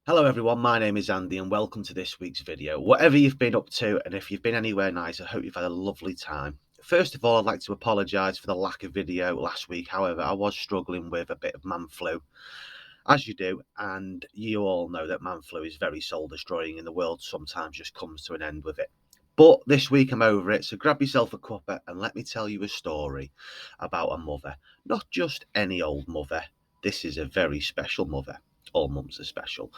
Hello everyone, my name is Andy and welcome to this week's video. Whatever you've been up to and if you've been anywhere nice, I hope you've had a lovely time. First of all, I'd like to apologise for the lack of video last week. However, I was struggling with a bit of man flu, as you do, and you all know that man flu is very soul destroying and the world sometimes just comes to an end with it. But this week I'm over it, so grab yourself a cuppa and let me tell you a story about a mother. Not just any old mother, this is a very special mother. All mums are special.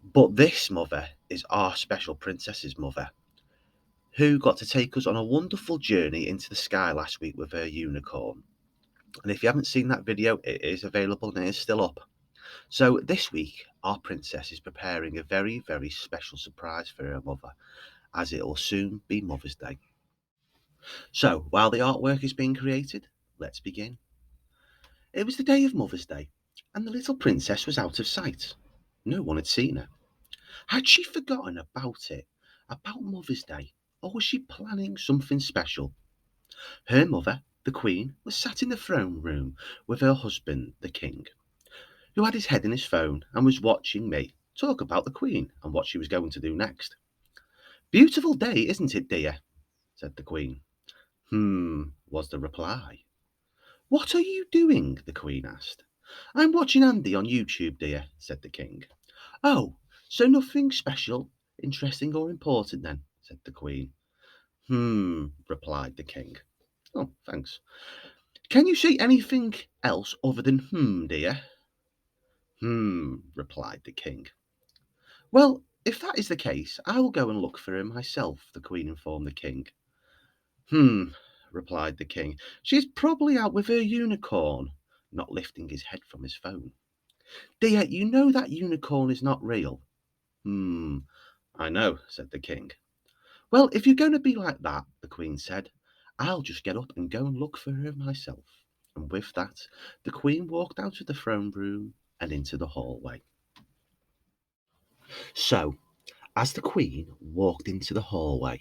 But this mother is our special princess's mother, who got to take us on a wonderful journey into the sky last week with her unicorn. And if you haven't seen that video, it is available and it is still up. So this week, our princess is preparing a very, very special surprise for her mother, as it will soon be Mother's Day. So while the artwork is being created, let's begin. It was the day of Mother's Day, and the little princess was out of sight. No one had seen her. Had she forgotten about it, about Mother's Day, or was she planning something special? Her mother, the Queen, was sat in the throne room with her husband, the King, who had his head in his phone and was watching me talk about the Queen and what she was going to do next. Beautiful day, isn't it, dear? Said the Queen. Was the reply. What are you doing? The Queen asked. I'm watching Andy on YouTube, dear, said the King. Oh, so nothing special, interesting, or important then, said the Queen. Replied the King. Oh, thanks. Can you say anything else other than dear? Replied the King. Well, if that is the case, I will go and look for her myself, the Queen informed the King. Replied the King. She's probably out with her unicorn, not lifting his head from his phone. Dear, you know that unicorn is not real. I know, said the King. Well, if you're going to be like that, the Queen said, I'll just get up and go and look for her myself. And with that, the Queen walked out of the throne room and into the hallway. So, as the Queen walked into the hallway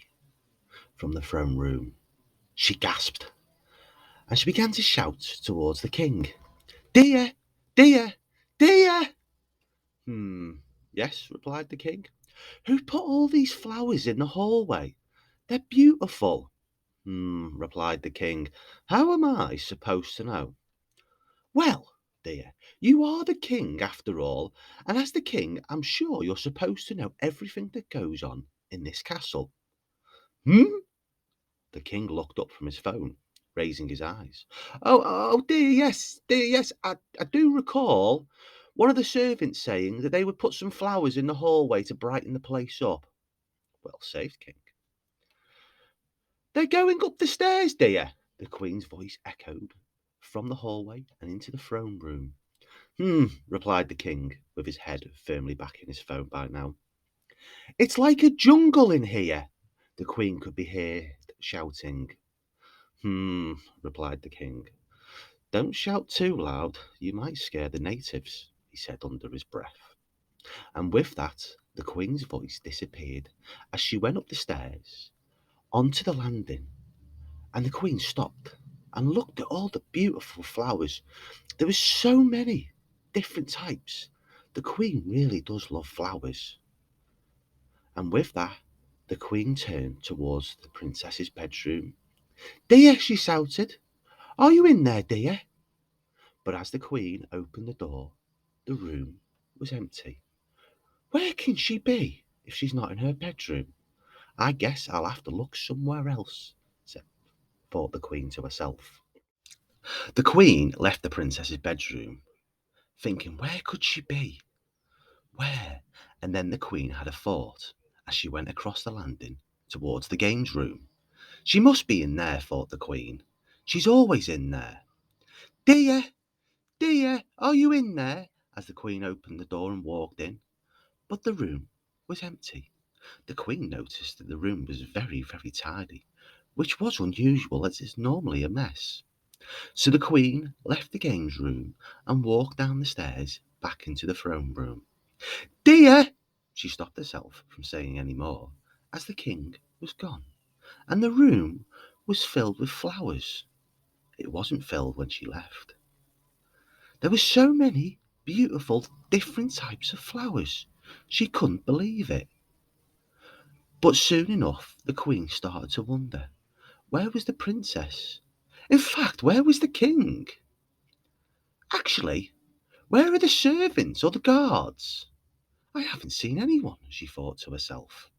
from the throne room, she gasped and she began to shout towards the King, Dear, dear, dear. Yes, replied the King. Who put all these flowers in the hallway? They're beautiful. Replied the King. How am I supposed to know? Well, dear, you are the King after all, and as the King, I'm sure you're supposed to know everything that goes on in this castle. Hmm? The King looked up from his phone, raising his eyes. Oh, dear, yes, I do recall one of the servants saying that they would put some flowers in the hallway to brighten the place up. Well saved, King. They're going up the stairs, dear, the Queen's voice echoed from the hallway and into the throne room. Replied the King, with his head firmly back in his phone by now. It's like a jungle in here, the Queen could be heard shouting. Replied the King. Don't shout too loud, you might scare the natives, he said under his breath. And with that, the Queen's voice disappeared as she went up the stairs onto the landing, and the Queen stopped and looked at all the beautiful flowers. There were so many different types. The Queen really does love flowers. And with that, the Queen turned towards the Princess's bedroom. Dear, she shouted, are you in there, dear? But as the Queen opened the door, the room was empty. Where can she be if she's not in her bedroom? I guess I'll have to look somewhere else, thought the Queen to herself. The Queen left the Princess's bedroom, thinking, where could she be? Where? And then the Queen had a thought as she went across the landing towards the games room. She must be in there, thought the Queen. She's always in there. Dear, dear, are you in there? As the Queen opened the door and walked in. But the room was empty. The Queen noticed that the room was very, very tidy, which was unusual as it's normally a mess. So the Queen left the games room and walked down the stairs back into the throne room. Dear! She stopped herself from saying any more, as the King was gone, and the room was filled with flowers. It wasn't filled when she left. There were so many beautiful different types of flowers. She couldn't believe it. But soon enough, the Queen started to wonder, where was the princess? In fact, where was the king? Actually, where are the servants or the guards? I haven't seen anyone, she thought to herself.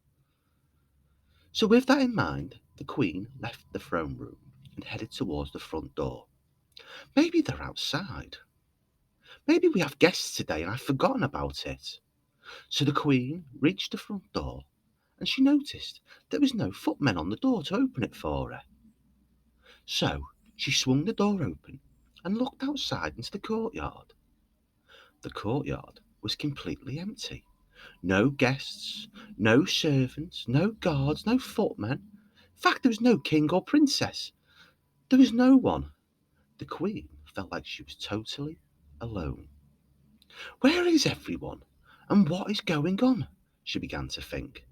So with that in mind, the Queen left the throne room and headed towards the front door. Maybe they're outside. Maybe we have guests today and I've forgotten about it. So the Queen reached the front door and she noticed there was no footmen on the door to open it for her. So she swung the door open and looked outside into the courtyard. The courtyard was completely empty. No guests, no servants, no guards, no footmen. In fact, there was no king or princess. There was no one. The Queen felt like she was totally alone. Where is everyone? And what is going on? She began to think.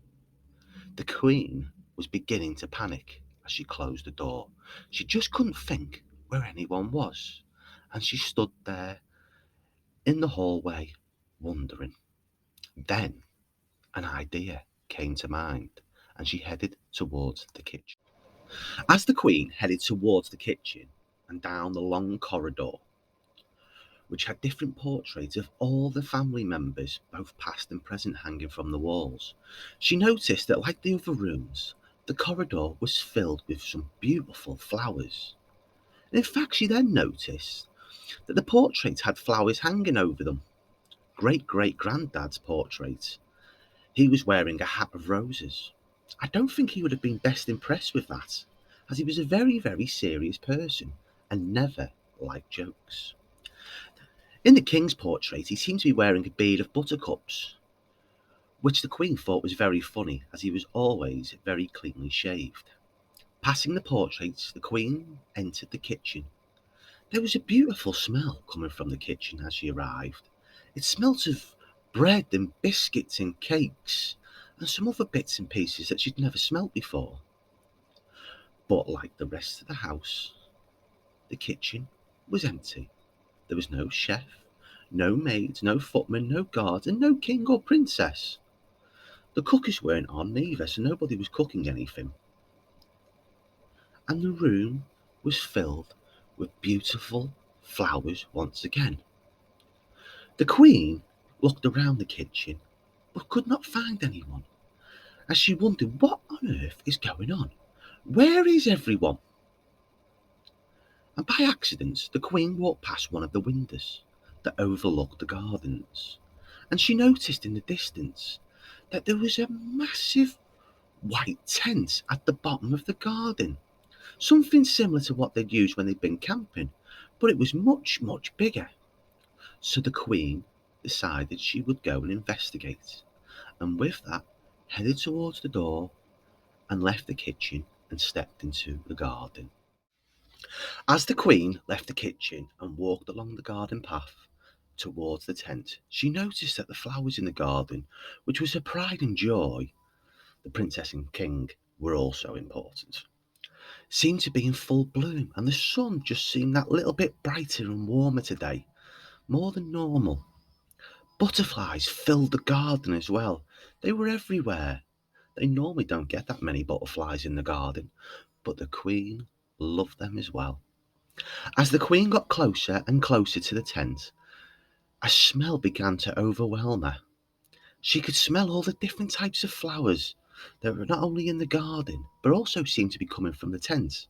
The Queen was beginning to panic as she closed the door. She just couldn't think where anyone was. And she stood there in the hallway, wondering. Then an idea came to mind, and she headed towards the kitchen. As the Queen headed towards the kitchen and down the long corridor, which had different portraits of all the family members, both past and present, hanging from the walls, she noticed that, like the other rooms, the corridor was filled with some beautiful flowers. In fact, she then noticed that the portraits had flowers hanging over them. Great-great-granddad's portrait. He was wearing a hat of roses. I don't think he would have been best impressed with that, as he was a very, very serious person and never liked jokes. In the king's portrait, he seemed to be wearing a beard of buttercups, which the Queen thought was very funny, as he was always very cleanly shaved. Passing the portraits, the Queen entered the kitchen. There was a beautiful smell coming from the kitchen as she arrived. It smelt of bread and biscuits and cakes, and some other bits and pieces that she'd never smelt before. But like the rest of the house, the kitchen was empty. There was no chef, no maids, no footman, no guards, and no king or princess. The cookers weren't on neither, so nobody was cooking anything. And the room was filled with beautiful flowers once again. The Queen looked around the kitchen, but could not find anyone, as she wondered what on earth is going on. Where is everyone? And by accident, the Queen walked past one of the windows that overlooked the gardens, and she noticed in the distance that there was a massive white tent at the bottom of the garden, something similar to what they'd used when they'd been camping, but it was much, much bigger. So the Queen decided she would go and investigate, and with that, headed towards the door and left the kitchen and stepped into the garden. As the Queen left the kitchen and walked along the garden path towards the tent, she noticed that the flowers in the garden, which was her pride and joy, the princess and king were also important, seemed to be in full bloom, and the sun just seemed that little bit brighter and warmer today, more than normal. Butterflies filled the garden as well. They were everywhere. They normally don't get that many butterflies in the garden, but the Queen loved them as well. As the Queen got closer and closer to the tent, a smell began to overwhelm her. She could smell all the different types of flowers that were not only in the garden, but also seemed to be coming from the tent.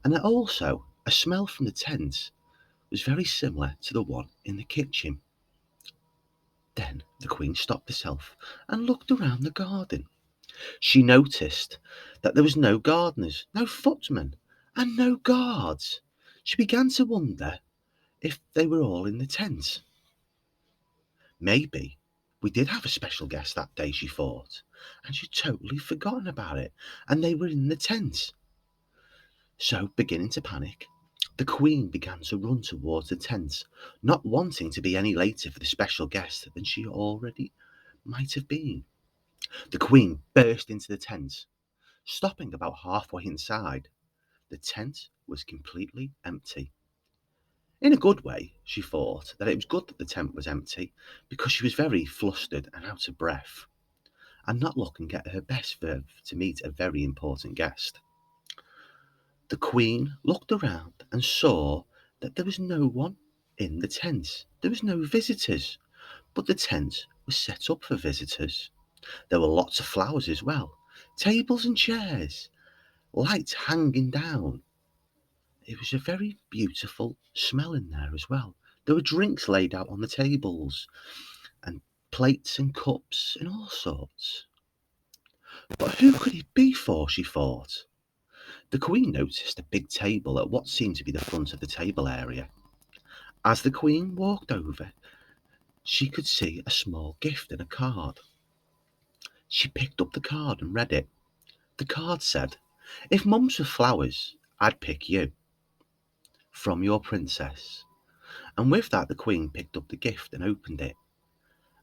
And also, a smell from the tent was very similar to the one in the kitchen. Then the Queen stopped herself and looked around the garden. She noticed that there was no gardeners, no footmen, and no guards. She began to wonder if they were all in the tent. Maybe we did have a special guest that day, she thought, and she'd totally forgotten about it, and they were in the tent. So, beginning to panic, the Queen began to run towards the tent, not wanting to be any later for the special guest than she already might have been. The Queen burst into the tent, stopping about halfway inside. The tent was completely empty. In a good way, she thought that it was good that the tent was empty, because she was very flustered and out of breath, and not looking at her best verve to meet a very important guest. The Queen looked around and saw that there was no one in the tent. There was no visitors, but the tent was set up for visitors. There were lots of flowers as well, tables and chairs, lights hanging down. It was a very beautiful smell in there as well. There were drinks laid out on the tables, and plates and cups and all sorts. But who could it be for, she thought. The Queen noticed a big table at what seemed to be the front of the table area. As the Queen walked over, she could see a small gift and a card. She picked up the card and read it. The card said, "If mums were flowers, I'd pick you. From your princess." And with that, the Queen picked up the gift and opened it.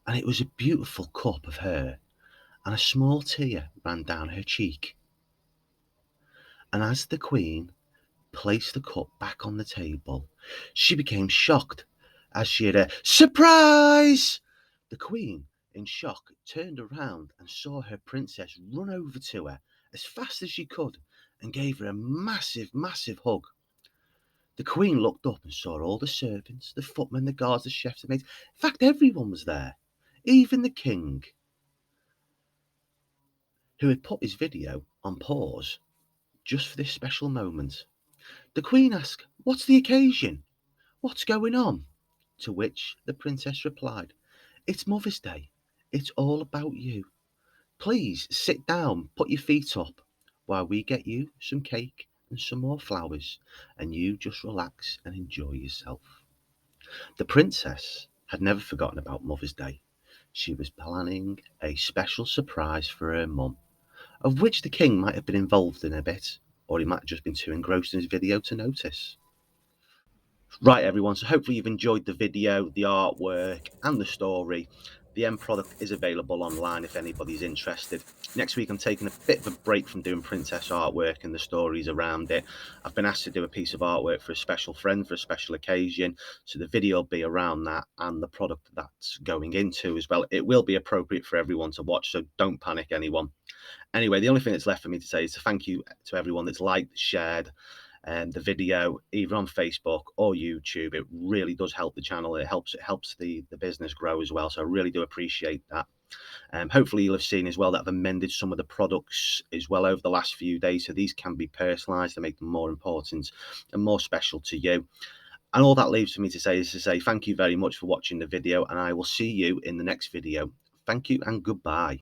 And it was a beautiful cup of her, and a small tear ran down her cheek. And as the Queen placed the cup back on the table, she became shocked as she had a surprise. The Queen, in shock, turned around and saw her princess run over to her as fast as she could and gave her a massive, massive hug. The Queen looked up and saw all the servants, the footmen, the guards, the chefs, the maids. In fact, everyone was there, even the King, who had put his video on pause just for this special moment. The Queen asked, "What's the occasion? What's going on?" To which the princess replied, "It's Mother's Day. It's all about you. Please sit down, put your feet up, while we get you some cake and some more flowers, and you just relax and enjoy yourself." The princess had never forgotten about Mother's Day. She was planning a special surprise for her mum, of which the King might have been involved in a bit, or he might have just been too engrossed in his video to notice. Right, everyone, so hopefully you've enjoyed the video, the artwork, and the story. The end product is available online if anybody's interested. Next week, I'm taking a bit of a break from doing princess artwork and the stories around it. I've been asked to do a piece of artwork for a special friend for a special occasion, so the video will be around that and the product that's going into as well. It will be appropriate for everyone to watch, so don't panic, anyone. Anyway, the only thing that's left for me to say is to thank you to everyone that's liked, shared, the video either on Facebook or YouTube. It really does help the channel. It helps the business grow as well. So I really do appreciate that. Hopefully you'll have seen as well that I've amended some of the products as well over the last few days, so these can be personalized to make them more important and more special to you. And all that leaves for me to say is to say thank you very much for watching the video, and I will see you in the next video. Thank you and goodbye.